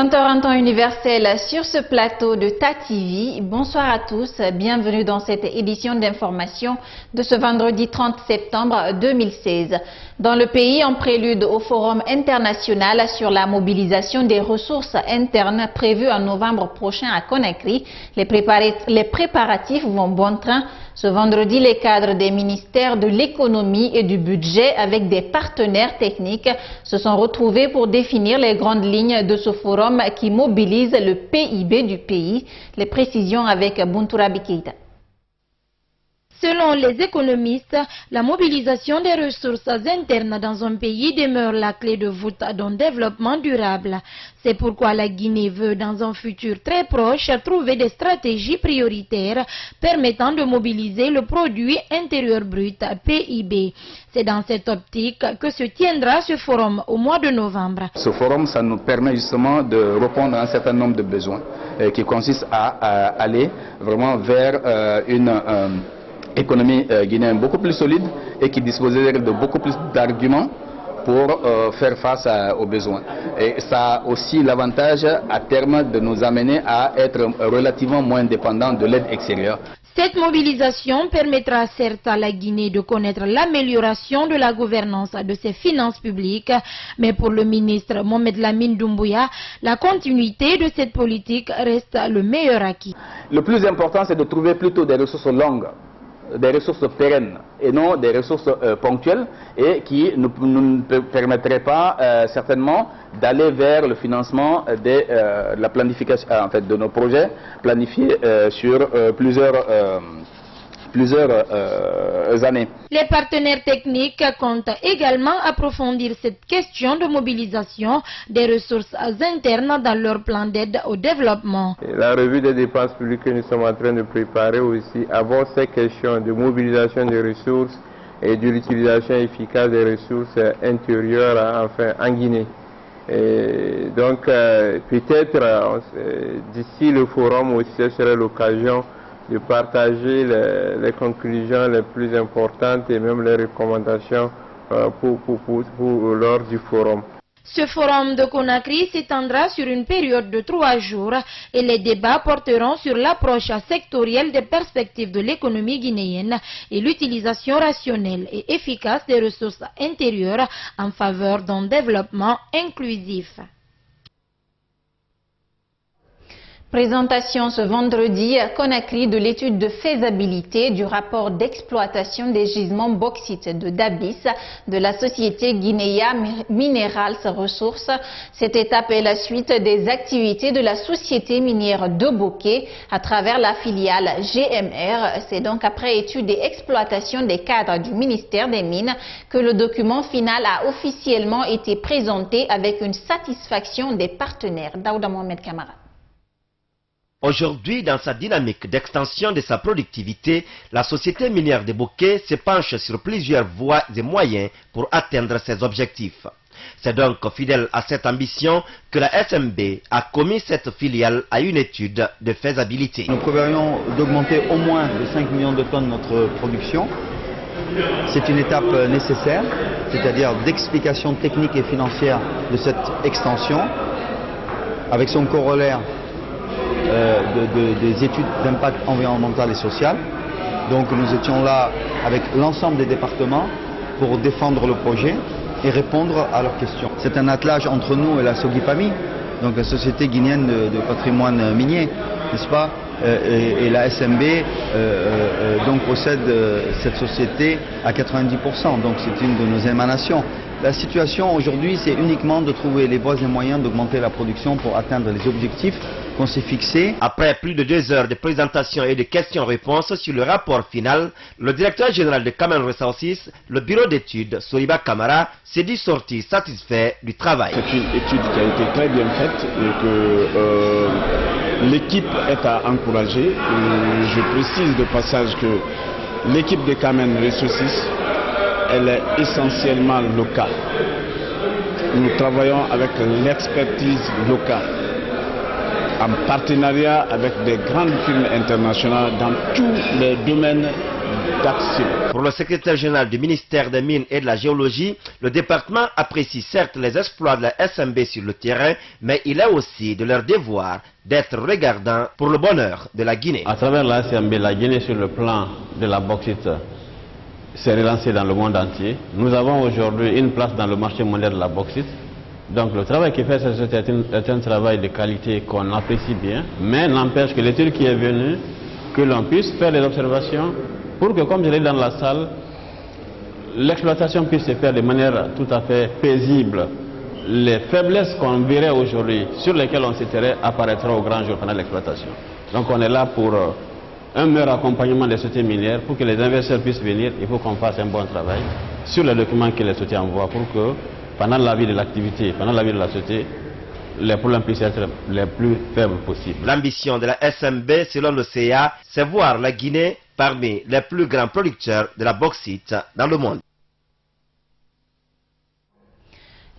20h en temps universel sur ce plateau de TATV. Bonsoir à tous, bienvenue dans cette édition d'information de ce vendredi 30 septembre 2016. Dans le pays, en prélude au Forum international sur la mobilisation des ressources internes prévu en novembre prochain à Conakry, les préparatifs vont bon train. Ce vendredi, les cadres des ministères de l'économie et du budget avec des partenaires techniques se sont retrouvés pour définir les grandes lignes de ce forum qui mobilise le PIB du pays. Les précisions avec Buntourabi Keita. Selon les économistes, la mobilisation des ressources internes dans un pays demeure la clé de voûte d'un développement durable. C'est pourquoi la Guinée veut, dans un futur très proche, trouver des stratégies prioritaires permettant de mobiliser le produit intérieur brut, PIB. C'est dans cette optique que se tiendra ce forum au mois de novembre. Ce forum, ça nous permet justement de répondre à un certain nombre de besoins qui consistent à aller vraiment vers une économie guinéenne beaucoup plus solide et qui disposerait de beaucoup plus d'arguments pour faire face aux besoins. Et ça a aussi l'avantage à terme de nous amener à être relativement moins dépendants de l'aide extérieure. Cette mobilisation permettra certes à la Guinée de connaître l'amélioration de la gouvernance de ses finances publiques, mais pour le ministre Mohamed Lamine Doumbouya, la continuité de cette politique reste le meilleur acquis. Le plus important, c'est de trouver plutôt des ressources longues, des ressources pérennes et non des ressources ponctuelles et qui nous permettraient pas certainement d'aller vers le financement de la planification de nos projets planifiés sur plusieurs années. Les partenaires techniques comptent également approfondir cette question de mobilisation des ressources internes dans leur plan d'aide au développement. La revue des dépenses publiques que nous sommes en train de préparer aussi aborde ces questions de mobilisation des ressources et de l'utilisation efficace des ressources intérieures en Guinée. Et donc peut-être d'ici le forum aussi, ce serait l'occasion de partager les conclusions les plus importantes et même les recommandations lors du forum. Ce forum de Conakry s'étendra sur une période de 3 jours et les débats porteront sur l'approche sectorielle des perspectives de l'économie guinéenne et l'utilisation rationnelle et efficace des ressources intérieures en faveur d'un développement inclusif. Présentation ce vendredi à Conakry de l'étude de faisabilité du rapport d'exploitation des gisements bauxite de Dabis de la société Guinea Minerals Ressources. Cette étape est la suite des activités de la société minière de Boké à travers la filiale GMR. C'est donc après étude et exploitation des cadres du ministère des Mines que le document final a officiellement été présenté avec une satisfaction des partenaires. Daouda Mohamed Kamara. Aujourd'hui, dans sa dynamique d'extension de sa productivité, la société minière de Boké se penche sur plusieurs voies et moyens pour atteindre ses objectifs. C'est donc fidèle à cette ambition que la SMB a commis cette filiale à une étude de faisabilité. Nous prévoyons d'augmenter au moins de 5 millions de tonnes notre production. C'est une étape nécessaire, c'est-à-dire d'explication technique et financière de cette extension, avec son corollaire des études d'impact environnemental et social. Donc nous étions là avec l'ensemble des départements pour défendre le projet et répondre à leurs questions. C'est un attelage entre nous et la Sogipami, donc la société guinéenne de patrimoine minier, n'est-ce pas, et la SMB donc possède cette société à 90%, donc c'est une de nos émanations. La situation aujourd'hui, c'est uniquement de trouver les voies et moyens d'augmenter la production pour atteindre les objectifs qu'on s'est fixés. Après plus de 2 heures de présentation et de questions-réponses sur le rapport final, le directeur général de Cameroun Resources, le bureau d'études, Soliba Kamara, s'est dit sorti satisfait du travail. C'est une étude qui a été très bien faite et que l'équipe est à encourager. Je précise de passage que l'équipe de Cameroun Resources, elle est essentiellement locale. Nous travaillons avec l'expertise locale, en partenariat avec des grandes firmes internationales dans tous les domaines d'accès. Pour le secrétaire général du ministère des Mines et de la Géologie, le département apprécie certes les exploits de la SMB sur le terrain, mais il est aussi de leur devoir d'être regardant pour le bonheur de la Guinée. À travers la SMB, la Guinée sur le plan de la bauxite s'est relancée dans le monde entier. Nous avons aujourd'hui une place dans le marché mondial de la bauxite. Donc le travail qui fait cette société est un travail de qualité qu'on apprécie bien, mais n'empêche que l'étude qui est venue, que l'on puisse faire des observations pour que, comme je l'ai dit dans la salle, l'exploitation puisse se faire de manière tout à fait paisible. Les faiblesses qu'on verrait aujourd'hui, sur lesquelles on s'étairait, apparaîtront au grand jour pendant l'exploitation. Donc on est là pour un meilleur accompagnement des sociétés minières, pour que les investisseurs puissent venir. Il faut qu'on fasse un bon travail sur les documents que les sociétés envoient pour que, pendant la vie de l'activité, pendant la vie de la société, les problèmes puissent être les plus faibles possibles. L'ambition de la SMB, selon le CA, c'est voir la Guinée parmi les plus grands producteurs de la bauxite dans le monde.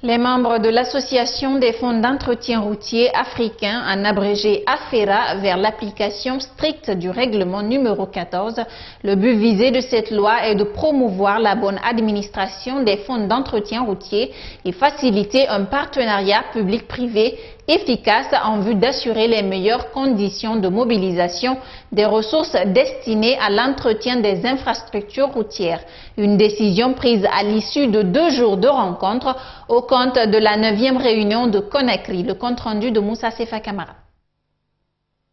Les membres de l'Association des fonds d'entretien routier africains, en abrégé AFERA, vers l'application stricte du règlement numéro 14. Le but visé de cette loi est de promouvoir la bonne administration des fonds d'entretien routier et faciliter un partenariat public-privé efficace en vue d'assurer les meilleures conditions de mobilisation des ressources destinées à l'entretien des infrastructures routières. Une décision prise à l'issue de 2 jours de rencontres au compte de la 9e réunion de Conakry. Le compte rendu de Moussa Sefa Kamara.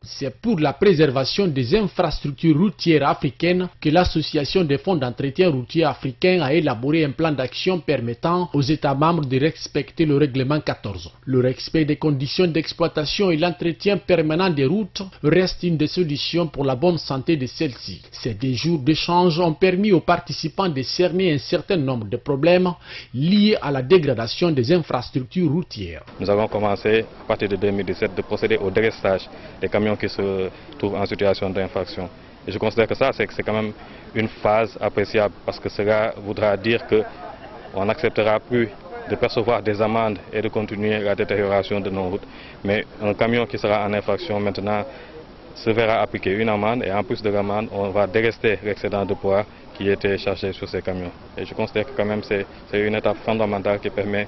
C'est pour la préservation des infrastructures routières africaines que l'Association des fonds d'entretien routier africains a élaboré un plan d'action permettant aux États membres de respecter le règlement 14. Le respect des conditions d'exploitation et l'entretien permanent des routes reste une des solutions pour la bonne santé de celles-ci. Ces 2 jours d'échange ont permis aux participants de cerner un certain nombre de problèmes liés à la dégradation des infrastructures routières. Nous avons commencé à partir de 2017 de procéder au délestage des camions qui se trouvent en situation d'infraction. Et je considère que ça, c'est quand même une phase appréciable parce que cela voudra dire qu'on n'acceptera plus de percevoir des amendes et de continuer la détérioration de nos routes. Mais un camion qui sera en infraction maintenant se verra appliquer une amende et en plus de l'amende, on va délester l'excédent de poids qui était chargé sur ces camions. Et je considère que quand même c'est une étape fondamentale qui permet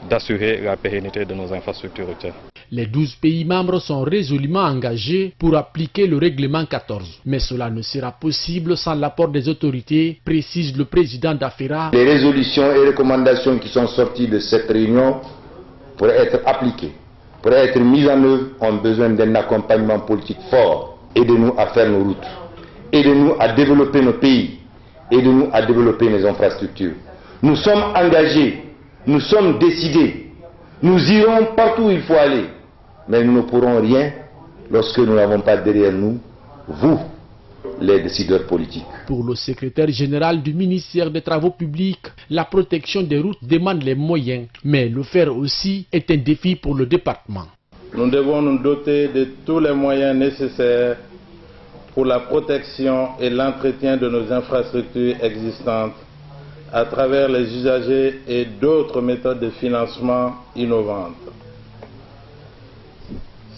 d'assurer la pérennité de nos infrastructures routières. Les 12 pays membres sont résolument engagés pour appliquer le règlement 14. Mais cela ne sera possible sans l'apport des autorités, précise le président d'AFERA. Les résolutions et recommandations qui sont sorties de cette réunion pour être appliquées, pour être mises en œuvre, ont besoin d'un accompagnement politique fort. Aidez-nous à faire nos routes, aidez-nous à développer nos pays, aidez-nous à développer nos infrastructures. Nous sommes engagés. Nous sommes décidés, nous irons partout où il faut aller, mais nous ne pourrons rien lorsque nous n'avons pas derrière nous, vous, les décideurs politiques. Pour le secrétaire général du ministère des Travaux publics, la protection des routes demande les moyens, mais le faire aussi est un défi pour le département. Nous devons nous doter de tous les moyens nécessaires pour la protection et l'entretien de nos infrastructures existantes à travers les usagers et d'autres méthodes de financement innovantes.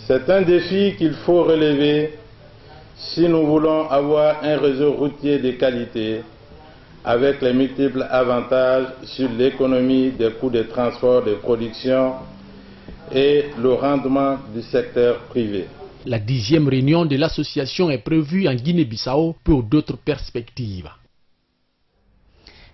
C'est un défi qu'il faut relever si nous voulons avoir un réseau routier de qualité avec les multiples avantages sur l'économie des coûts de transport, de production et le rendement du secteur privé. La 10e réunion de l'association est prévue en Guinée-Bissau pour d'autres perspectives.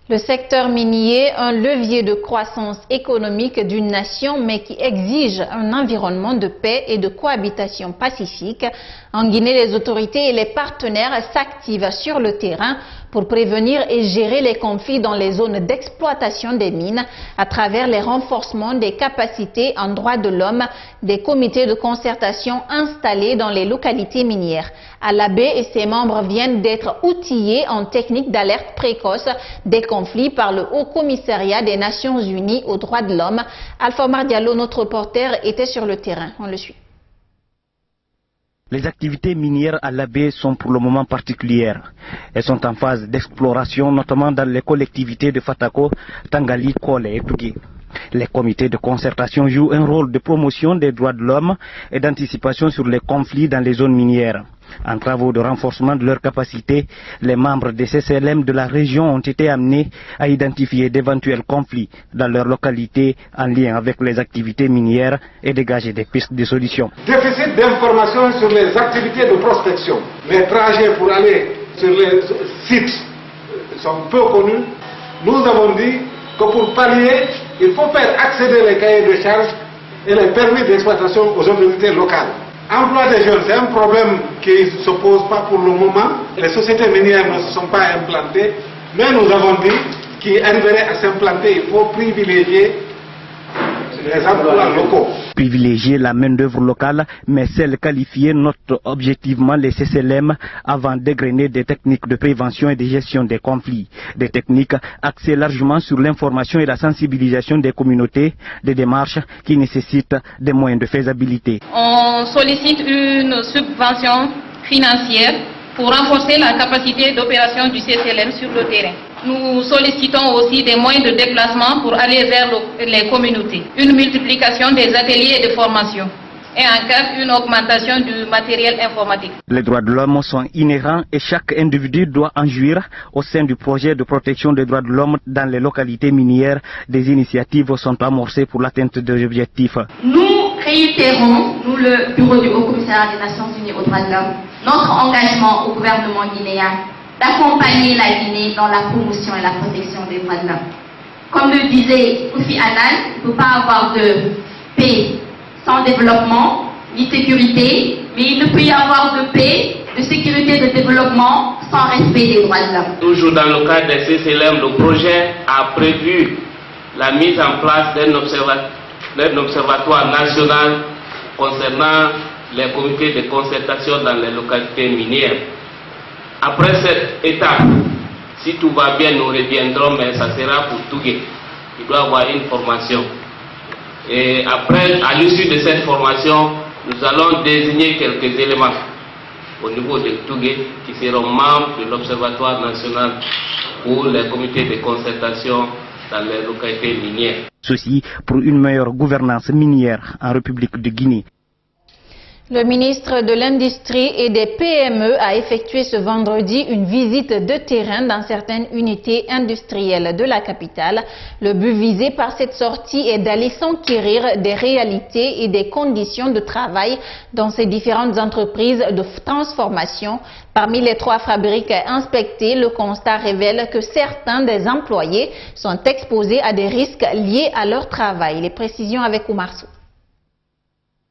Le secteur minier, un levier de croissance économique d'une nation, mais qui exige un environnement de paix et de cohabitation pacifique. En Guinée, les autorités et les partenaires s'activent sur le terrain pour prévenir et gérer les conflits dans les zones d'exploitation des mines à travers les renforcements des capacités en droits de l'homme des comités de concertation installés dans les localités minières. Alabé et ses membres viennent d'être outillés en technique d'alerte précoce des conflits par le Haut Commissariat des Nations Unies aux droits de l'homme. Alpha Omar Diallo, notre reporter, était sur le terrain. On le suit. Les activités minières à l'Abbé sont pour le moment particulières. Elles sont en phase d'exploration, notamment dans les collectivités de Fatako, Tangali, Kole et Tougui. Les comités de concertation jouent un rôle de promotion des droits de l'homme et d'anticipation sur les conflits dans les zones minières. En travaux de renforcement de leurs capacités, les membres des CCLM de la région ont été amenés à identifier d'éventuels conflits dans leur localité en lien avec les activités minières et dégager des pistes de solutions. Déficit d'informations sur les activités de prospection. Les trajets pour aller sur les sites sont peu connus. Nous avons dit que pour pallier, il faut faire accéder les cahiers de charges et les permis d'exploitation aux autorités locales. Emploi des jeunes, c'est un problème qui ne se pose pas pour le moment. Les sociétés minières ne se sont pas implantées, mais nous avons dit qu'ils arriveraient à s'implanter, il faut privilégier les emplois locaux. Privilégier la main-d'œuvre locale, mais celle qualifiée note objectivement les CCLM avant d'égrener des techniques de prévention et de gestion des conflits. Des techniques axées largement sur l'information et la sensibilisation des communautés, des démarches qui nécessitent des moyens de faisabilité. On sollicite une subvention financière pour renforcer la capacité d'opération du CCLM sur le terrain. Nous sollicitons aussi des moyens de déplacement pour aller vers les communautés, une multiplication des ateliers de formation et en cas une augmentation du matériel informatique. Les droits de l'homme sont inhérents et chaque individu doit en jouir. Au sein du projet de protection des droits de l'homme dans les localités minières, des initiatives sont amorcées pour l'atteinte des objectifs. Nous réitérons, nous le Bureau du Haut-Commissariat des Nations Unies aux droits de l'homme, notre engagement au gouvernement guinéen d'accompagner la Guinée dans la promotion et la protection des droits de l'homme. Comme le disait Kofi Annan, il ne peut pas avoir de paix sans développement, ni sécurité, mais il ne peut y avoir de paix, de sécurité, de développement sans respect des droits de l'homme. Toujours dans le cadre des CCLM, le projet a prévu la mise en place d'un observatoire national concernant les comités de concertation dans les localités minières. Après cette étape, si tout va bien, nous reviendrons, mais ça sera pour Tougué. Il doit avoir une formation. Et après, à l'issue de cette formation, nous allons désigner quelques éléments au niveau de Tougué qui seront membres de l'Observatoire national pour les comités de concertation dans les localités minières. Ceci pour une meilleure gouvernance minière en République de Guinée. Le ministre de l'Industrie et des PME a effectué ce vendredi une visite de terrain dans certaines unités industrielles de la capitale. Le but visé par cette sortie est d'aller s'enquérir des réalités et des conditions de travail dans ces différentes entreprises de transformation. Parmi les 3 fabriques inspectées, le constat révèle que certains des employés sont exposés à des risques liés à leur travail. Les précisions avec Oumar Sow.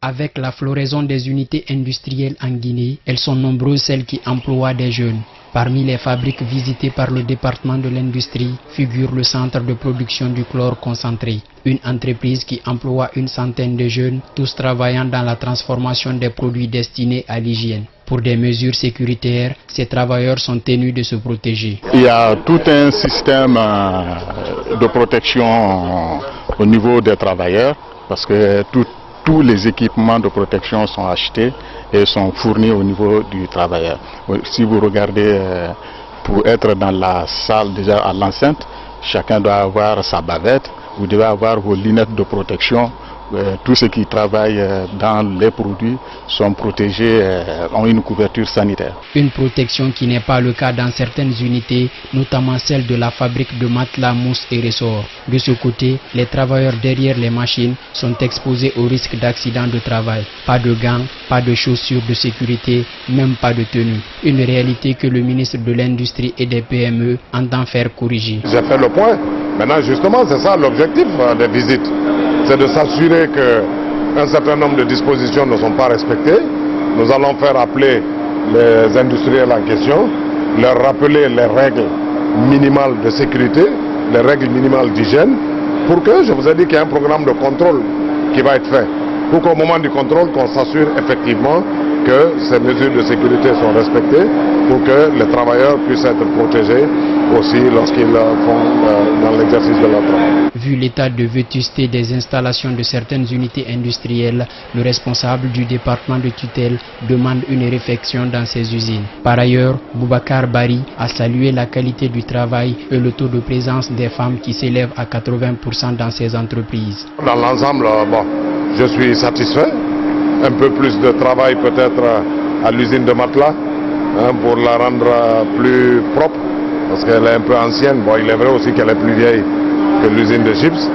Avec la floraison des unités industrielles en Guinée, elles sont nombreuses celles qui emploient des jeunes. Parmi les fabriques visitées par le département de l'industrie figure le centre de production du chlore concentré, une entreprise qui emploie une centaine de jeunes, tous travaillant dans la transformation des produits destinés à l'hygiène. Pour des mesures sécuritaires, ces travailleurs sont tenus de se protéger. Il y a tout un système de protection au niveau des travailleurs, parce que tous les équipements de protection sont achetés et sont fournis au niveau du travailleur. Si vous regardez, pour être dans la salle déjà à l'enceinte, chacun doit avoir sa bavette, vous devez avoir vos lunettes de protection. Tous ceux qui travaillent dans les produits sont protégés, ont une couverture sanitaire. Une protection qui n'est pas le cas dans certaines unités, notamment celle de la fabrique de matelas, mousses et ressorts. De ce côté, les travailleurs derrière les machines sont exposés au risque d'accident de travail. Pas de gants, pas de chaussures de sécurité, même pas de tenue. Une réalité que le ministre de l'Industrie et des PME entend faire corriger. J'ai fait le point. Maintenant, justement, c'est ça l'objectif des visites. C'est de s'assurer qu'un certain nombre de dispositions ne sont pas respectées. Nous allons faire appeler les industriels en question, leur rappeler les règles minimales de sécurité, les règles minimales d'hygiène, pour que, je vous ai dit qu'il y a un programme de contrôle qui va être fait, pour qu'au moment du contrôle, qu'on s'assure effectivement que ces mesures de sécurité sont respectées, pour que les travailleurs puissent être protégés aussi lorsqu'ils font dans l'exercice de leur travail. Vu l'état de vétusté des installations de certaines unités industrielles, le responsable du département de tutelle demande une réflexion dans ces usines. Par ailleurs, Boubacar Bari a salué la qualité du travail et le taux de présence des femmes qui s'élève à 80% dans ces entreprises. Dans l'ensemble, je suis satisfait. Un peu plus de travail peut-être à l'usine de Matla pour la rendre plus propre parce qu'elle est un peu ancienne. Bon, il est vrai aussi qu'elle est plus vieille que l'usine de chips.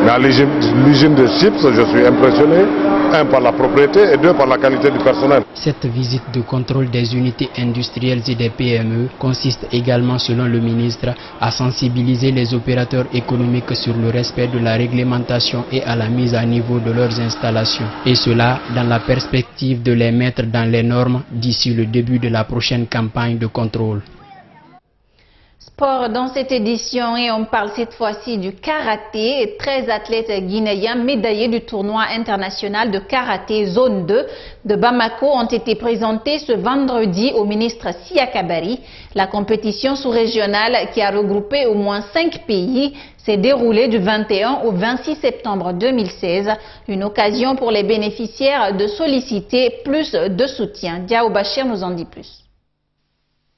Mais à l'usine de chips, je suis impressionné, un par la propriété et deux par la qualité du personnel. Cette visite de contrôle des unités industrielles et des PME consiste également, selon le ministre, à sensibiliser les opérateurs économiques sur le respect de la réglementation et à la mise à niveau de leurs installations. Et cela dans la perspective de les mettre dans les normes d'ici le début de la prochaine campagne de contrôle. Sport dans cette édition et on parle cette fois-ci du karaté. 13 athlètes guinéens médaillés du tournoi international de karaté zone 2 de Bamako ont été présentés ce vendredi au ministre Siaka Bari. La compétition sous-régionale qui a regroupé au moins 5 pays s'est déroulée du 21 au 26 septembre 2016. Une occasion pour les bénéficiaires de solliciter plus de soutien. Diao Bachir nous en dit plus.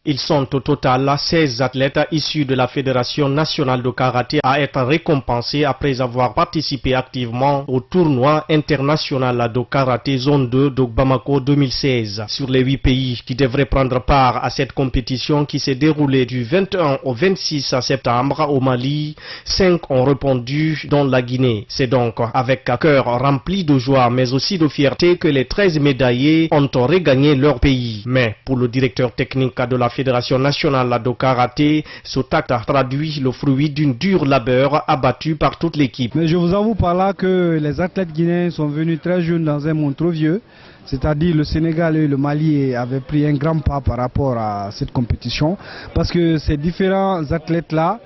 Ils sont au total 16 athlètes issus de la Fédération nationale de karaté à être récompensés après avoir participé activement au tournoi international de karaté zone 2 de Bamako 2016. Sur les 8 pays qui devraient prendre part à cette compétition qui s'est déroulée du 21 au 26 septembre au Mali, 5 ont répondu dont la Guinée. C'est donc avec un cœur rempli de joie mais aussi de fierté que les 13 médaillés ont regagné leur pays. Mais pour le directeur technique de la Fédération nationale de karaté, ce acte traduit le fruit d'une dure labeur abattue par toute l'équipe. Mais je vous avoue par là que les athlètes guinéens sont venus très jeunes dans un monde trop vieux. C'est-à-dire le Sénégal et le Mali avaient pris un grand pas par rapport à cette compétition. Parce que ces différents athlètes-là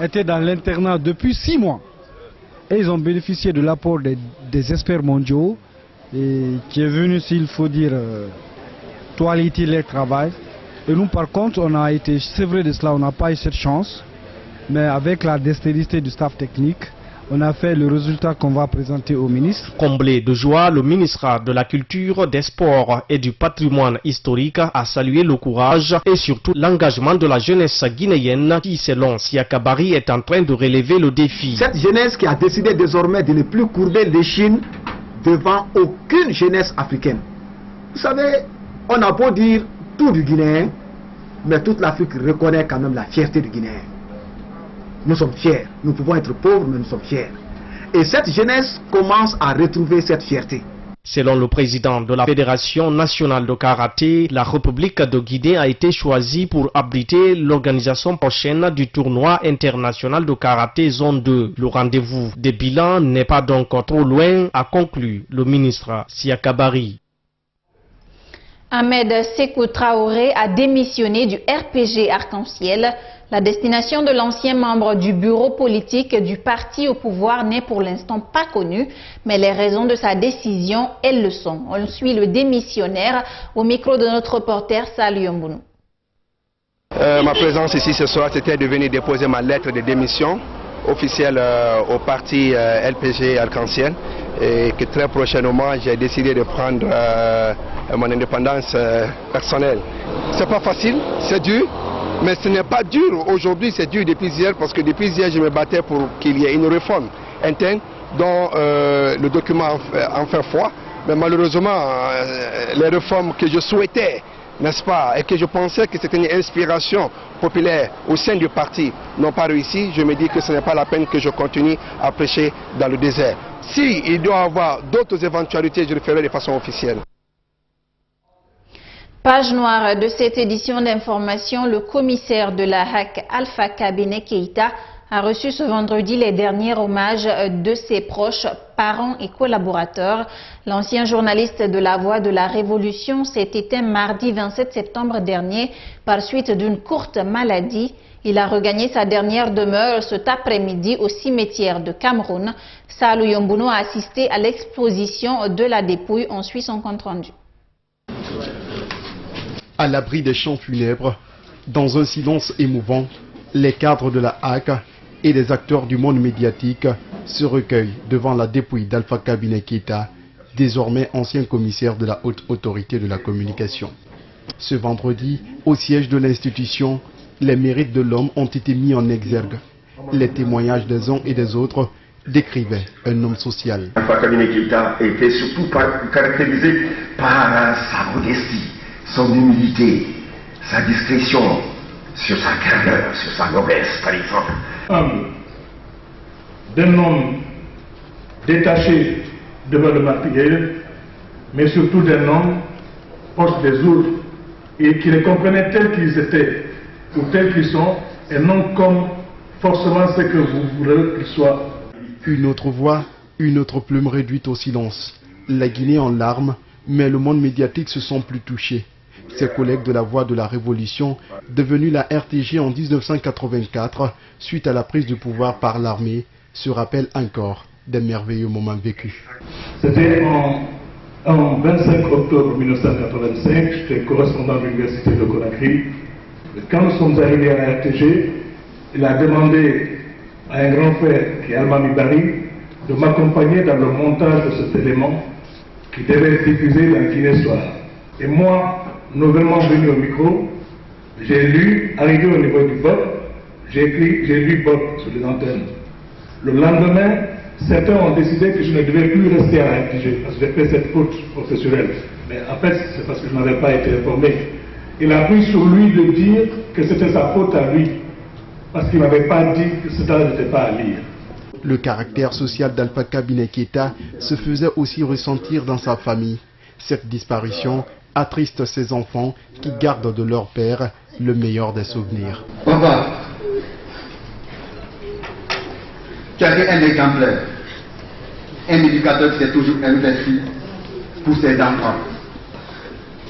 étaient dans l'internat depuis 6 mois. Et ils ont bénéficié de l'apport des experts mondiaux et qui est venu, s'il faut dire, toiletter leur travail. Et nous, par contre, on a été sévrés de cela, on n'a pas eu cette chance. Mais avec la dextérité du staff technique, on a fait le résultat qu'on va présenter au ministre. Comblé de joie, le ministre de la Culture, des Sports et du Patrimoine historique a salué le courage et surtout l'engagement de la jeunesse guinéenne qui, selon Siaka Bari, est en train de relever le défi. Cette jeunesse qui a décidé désormais de ne plus courber l'échine devant aucune jeunesse africaine. Vous savez, on a beau dire tout du Guinéen, mais toute l'Afrique reconnaît quand même la fierté du Guinéen. Nous sommes fiers, nous pouvons être pauvres, mais nous sommes fiers. Et cette jeunesse commence à retrouver cette fierté. Selon le président de la Fédération nationale de karaté, la République de Guinée a été choisie pour abriter l'organisation prochaine du tournoi international de karaté zone 2. Le rendez-vous des bilans n'est pas donc trop loin, a conclu le ministre Siaka Bari. Ahmed Sékou Traoré a démissionné du RPG Arc-en-Ciel. La destination de l'ancien membre du bureau politique du parti au pouvoir n'est pour l'instant pas connue, mais les raisons de sa décision, elles le sont. On suit le démissionnaire au micro de notre reporter Salou Mbounou. Ma présence ici ce soir, c'était de venir déposer ma lettre de démission officielle au parti LPG Arc-en-Ciel et que très prochainement j'ai décidé de prendre mon indépendance personnelle. C'est pas facile, c'est dur, mais ce n'est pas dur aujourd'hui, c'est dur depuis hier parce que depuis hier je me battais pour qu'il y ait une réforme interne dont le document en fait foi, mais malheureusement les réformes que je souhaitais, n'est-ce pas, et que je pensais que c'était une inspiration populaire au sein du parti n'ont pas réussi, je me dis que ce n'est pas la peine que je continue à prêcher dans le désert. Si il doit y avoir d'autres éventualités, je le ferai de façon officielle. Page noire de cette édition d'information, le commissaire de la HAC Alpha Kabene Keïta a reçu ce vendredi les derniers hommages de ses proches, parents et collaborateurs. L'ancien journaliste de La Voix de la Révolution s'est éteint mardi 27 septembre dernier par suite d'une courte maladie. Il a regagné sa dernière demeure cet après-midi au cimetière de Cameroun. Salou Mbounou a assisté à l'exposition de la dépouille. On suit son compte rendu. À l'abri des chants funèbres, dans un silence émouvant, Les cadres de la HAC et les acteurs du monde médiatique se recueillent devant la dépouille d'Alpha Kabiné Keïta, désormais ancien commissaire de la haute autorité de la communication. Ce vendredi, au siège de l'institution, les mérites de l'homme ont été mis en exergue. Les témoignages des uns et des autres décrivaient un homme social. Alpha Kabiné Keïta était surtout caractérisé par sa modestie, son humilité, sa discrétion, sur sa grandeur, sur sa noblesse, par exemple. Humble, d'un homme détaché devant le matériel, mais surtout d'un homme proche des autres et qui les comprenait tels qu'ils étaient ou tels qu'ils sont et non comme forcément ce que vous voulez qu'ils soient. Une autre voix, une autre plume réduite au silence. La Guinée en larmes, mais le monde médiatique se sent plus touché. Ses collègues de la Voix de la Révolution, devenue la RTG en 1984, suite à la prise du pouvoir par l'armée, se rappellent encore des merveilleux moments vécus. C'était en 25 octobre 1985, j'étais correspondant de l'université de Conakry. Quand nous sommes arrivés à la RTG, il a demandé à un grand frère, qui est Almami Bari, de m'accompagner dans le montage de cet élément qui devait être diffusé dans Guinée Soir. Et moi, nouvellement venu au micro, j'ai lu, arrivé au niveau du BOP, j'ai lu BOP sur les antennes. Le lendemain, certains ont décidé que je ne devais plus rester à la RTG parce que j'ai fait cette faute professionnelle. Mais en fait, c'est parce que je n'avais pas été informé. Il a pris sur lui de dire que c'était sa faute à lui, parce qu'il ne m'avait pas dit que cela n'était pas à lire. Le caractère social d'Alpha Kabiné Keïta se faisait aussi ressentir dans sa famille. Cette disparition attriste ses enfants qui gardent de leur père le meilleur des souvenirs. Papa, tu as été un exemplaire, un éducateur qui s'est toujours investi pour ses enfants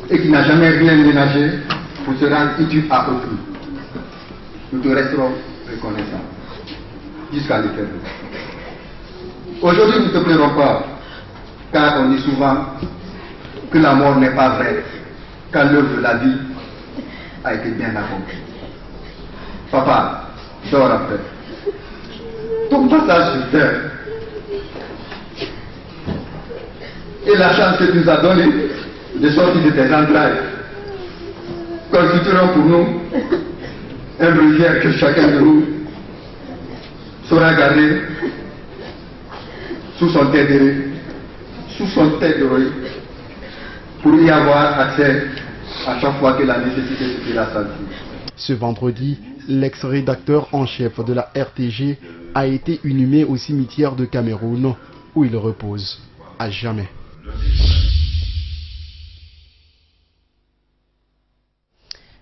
et qui n'a jamais rien ménagé pour se rendre utile à autrui. Nous te resterons reconnaissants jusqu'à l'éternité. Aujourd'hui, nous ne te pleurons pas, car on dit souvent que la mort n'est pas vraie, quand l'œuvre de la vie a été bien accomplie. Papa, dors en paix. Ton passage sur terre et la chance que tu nous as donnée de sortir de tes entrailles constitueront pour nous un rivière que chacun de nous saura garder sous son tête d'oreille pour y avoir accès à chaque fois que la nécessité se fera sentir. Ce vendredi, l'ex-rédacteur en chef de la RTG a été inhumé au cimetière de Cameroun où il repose à jamais.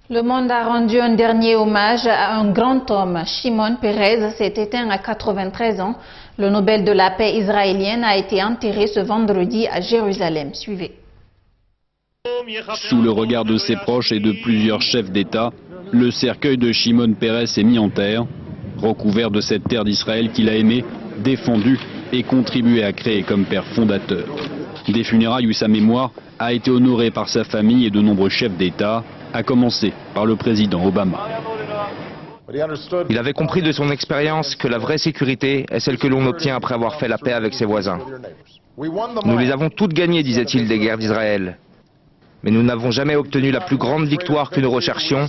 Le monde a rendu un dernier hommage à un grand homme. Shimon Peres s'est éteint à 93 ans. Le Nobel de la paix israélienne a été enterré ce vendredi à Jérusalem. Suivez. Sous le regard de ses proches et de plusieurs chefs d'État, le cercueil de Shimon Peres est mis en terre, recouvert de cette terre d'Israël qu'il a aimée, défendue et contribué à créer comme père fondateur. Des funérailles où sa mémoire a été honorée par sa famille et de nombreux chefs d'État, à commencer par le président Obama. Il avait compris de son expérience que la vraie sécurité est celle que l'on obtient après avoir fait la paix avec ses voisins. Nous les avons toutes gagnées, disait-il, des guerres d'Israël. Mais nous n'avons jamais obtenu la plus grande victoire que nous recherchions,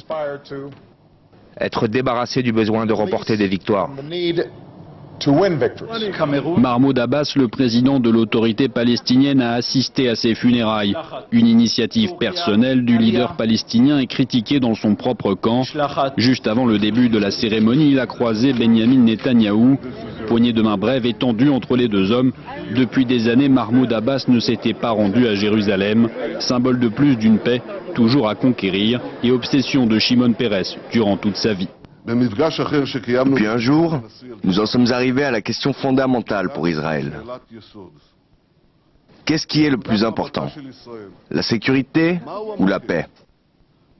être débarrassés du besoin de remporter des victoires. Mahmoud Abbas, le président de l'autorité palestinienne, a assisté à ses funérailles. Une initiative personnelle du leader palestinien est critiquée dans son propre camp. Juste avant le début de la cérémonie, il a croisé Benjamin Netanyahou. Poignée de main brève et tendue entre les deux hommes. Depuis des années, Mahmoud Abbas ne s'était pas rendu à Jérusalem. Symbole de plus d'une paix toujours à conquérir et obsession de Shimon Peres durant toute sa vie. Puis un jour, nous en sommes arrivés à la question fondamentale pour Israël. Qu'est-ce qui est le plus important? La sécurité ou la paix?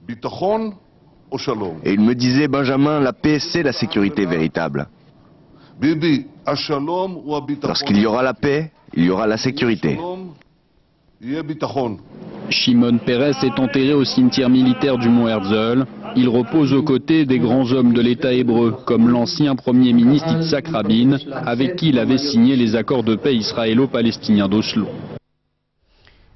Et il me disait, Benjamin, la paix c'est la sécurité véritable. Lorsqu'il y aura la paix, il y aura la sécurité. Shimon Peres est enterré au cimetière militaire du Mont Herzl. Il repose aux côtés des grands hommes de l'État hébreu, comme l'ancien Premier ministre Yitzhak Rabin, avec qui il avait signé les accords de paix israélo-palestiniens d'Oslo.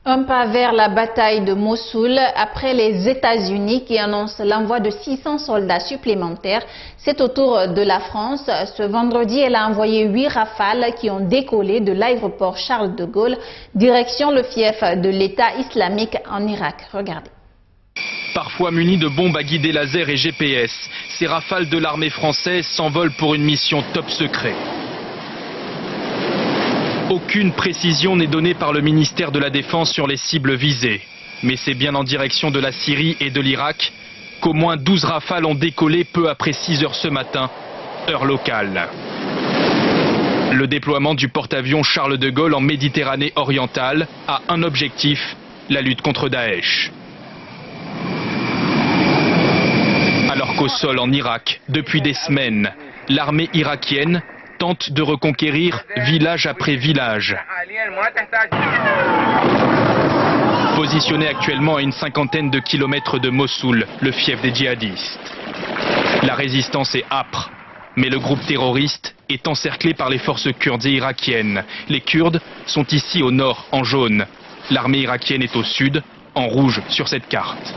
Un pas vers la bataille de Mossoul après les États-Unis qui annoncent l'envoi de 600 soldats supplémentaires. C'est au tour de la France. Ce vendredi, elle a envoyé 8 rafales qui ont décollé de l'aéroport Charles de Gaulle, direction le fief de l'État islamique en Irak. Regardez. Parfois munis de bombes à guider laser et GPS, ces rafales de l'armée française s'envolent pour une mission top secret. Aucune précision n'est donnée par le ministère de la Défense sur les cibles visées. Mais c'est bien en direction de la Syrie et de l'Irak qu'au moins 12 rafales ont décollé peu après 6 heures ce matin, heure locale. Le déploiement du porte-avions Charles de Gaulle en Méditerranée orientale a un objectif, la lutte contre Daesh. Alors qu'au sol en Irak, depuis des semaines, l'armée irakienne tente de reconquérir village après village. Positionné actuellement à une 50aine de kilomètres de Mossoul, le fief des djihadistes. La résistance est âpre, mais le groupe terroriste est encerclé par les forces kurdes et irakiennes. Les Kurdes sont ici au nord, en jaune. L'armée irakienne est au sud, en rouge sur cette carte.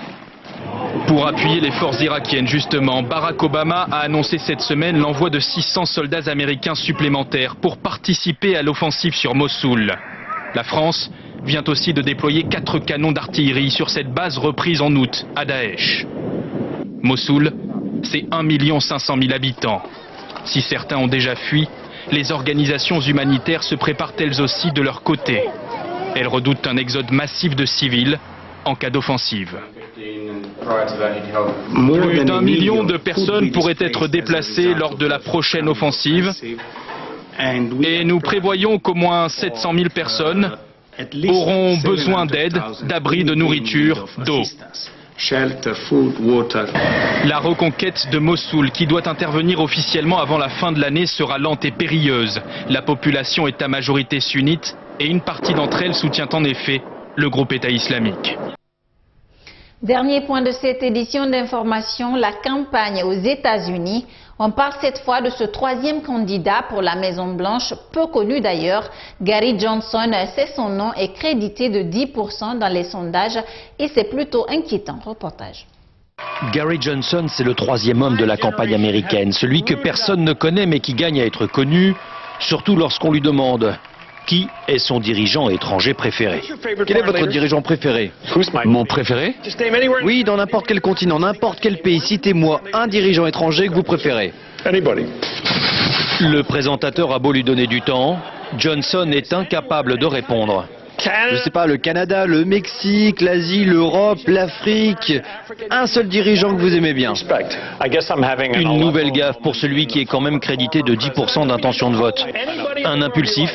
Pour appuyer les forces irakiennes, justement, Barack Obama a annoncé cette semaine l'envoi de 600 soldats américains supplémentaires pour participer à l'offensive sur Mossoul. La France vient aussi de déployer 4 canons d'artillerie sur cette base reprise en août à Daesh. Mossoul, c'est 1 500 000 habitants. Si certains ont déjà fui, les organisations humanitaires se préparent elles aussi de leur côté. Elles redoutent un exode massif de civils en cas d'offensive. Plus d'1 million de personnes pourraient être déplacées lors de la prochaine offensive et nous prévoyons qu'au moins 700 000 personnes auront besoin d'aide, d'abris, de nourriture, d'eau. La reconquête de Mossoul, qui doit intervenir officiellement avant la fin de l'année, sera lente et périlleuse. La population est à majorité sunnite et une partie d'entre elles soutient en effet le groupe État islamique. Dernier point de cette édition d'information, la campagne aux États-Unis. On parle cette fois de ce troisième candidat pour la Maison-Blanche, peu connu d'ailleurs. Gary Johnson, c'est son nom, est crédité de 10% dans les sondages et c'est plutôt inquiétant. Reportage. Gary Johnson, c'est le troisième homme de la campagne américaine, celui que personne ne connaît mais qui gagne à être connu, surtout lorsqu'on lui demande qui est son dirigeant étranger préféré. Quel est votre dirigeant préféré? Mon préféré? Oui, dans n'importe quel continent, n'importe quel pays. Citez-moi un dirigeant étranger que vous préférez. Le présentateur a beau lui donner du temps, Johnson est incapable de répondre. Je sais pas, le Canada, le Mexique, l'Asie, l'Europe, l'Afrique. Un seul dirigeant que vous aimez bien. Une nouvelle gaffe pour celui qui est quand même crédité de 10% d'intention de vote. Un impulsif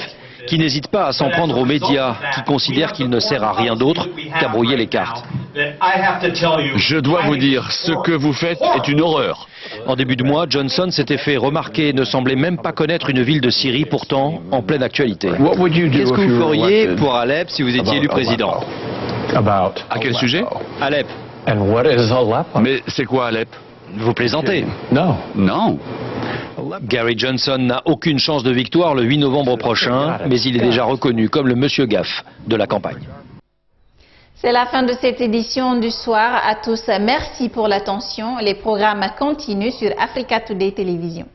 qui n'hésite pas à s'en prendre aux médias, qui considèrent qu'il ne sert à rien d'autre qu'à brouiller les cartes. Je dois vous dire, ce que vous faites est une horreur. En début de mois, Johnson s'était fait remarquer et ne semblait même pas connaître une ville de Syrie, pourtant en pleine actualité. Qu'est-ce que vous feriez pour Alep si vous étiez élu président? À quel sujet? Alep. Mais c'est quoi Alep? Vous plaisantez? Non. Gary Johnson n'a aucune chance de victoire le 8 novembre prochain, mais il est déjà reconnu comme le monsieur gaffe de la campagne. C'est la fin de cette édition du soir. À tous, merci pour l'attention. Les programmes continuent sur Africa Today Télévision.